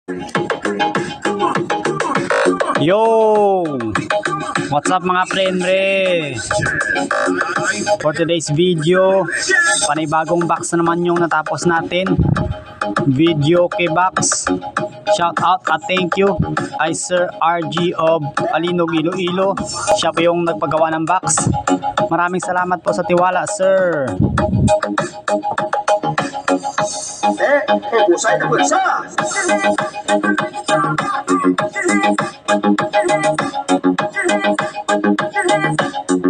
Yo! What's up mga prendre? For today's video, panibagong box na naman yung natapos natin. Video kay box. Shout out at thank you kay Sir RG of Alinog, Iloilo. Siya po yung nagpagawa ng box. Maraming salamat po sa tiwala, sir. Husay na bulsa.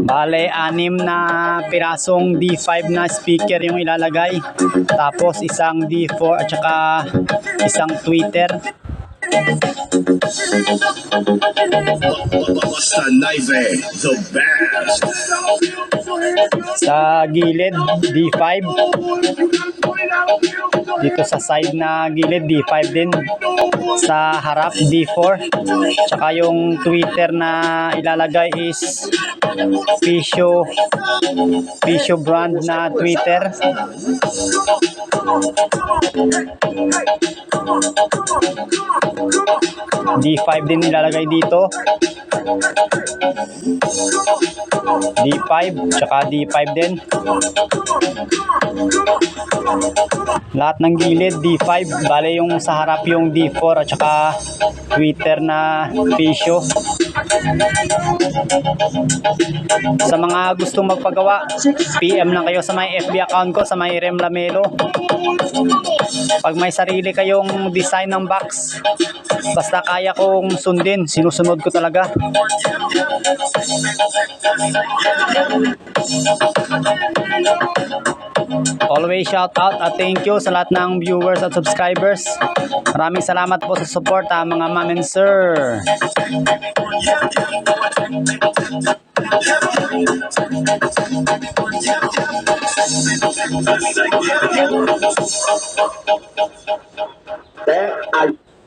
Bale, 6 na pirasong D5 na speaker yung ilalagay. Tapos isang D4 at saka isang tweeter. Basta Naive, the best. Sa gilid, D5. Dito sa side na gilid, D5 din. Sa harap, D4. Tsaka yung tweeter na ilalagay is Pisho brand na tweeter. D5 din ilalagay dito. D5 tsaka D5 din. Lahat ng gilid D5, bale yung sa harap yung D4 at saka tweeter na Pisho. Sa mga gustong magpagawa, PM lang kayo sa may FB account ko, sa may Rem Lamelo. Pag may sarili kayong design ng box, basta kaya kong sundin, sinusunod ko talaga. Always shout out at thank you sa lahat ng viewers at subscribers. Maraming salamat po sa support mga ma'am and sir.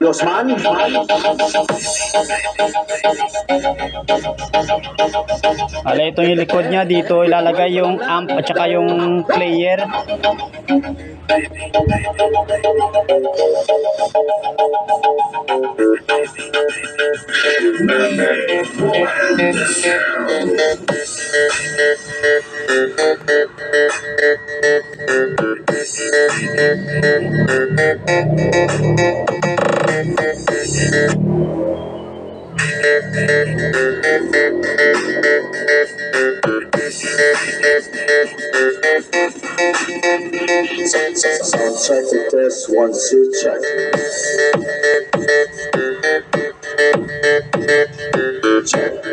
Ayos man. Ala, ito yung likod niya. Dito ilalagay yung amp at saka yung player. Sound check the test 1 2 check. Check.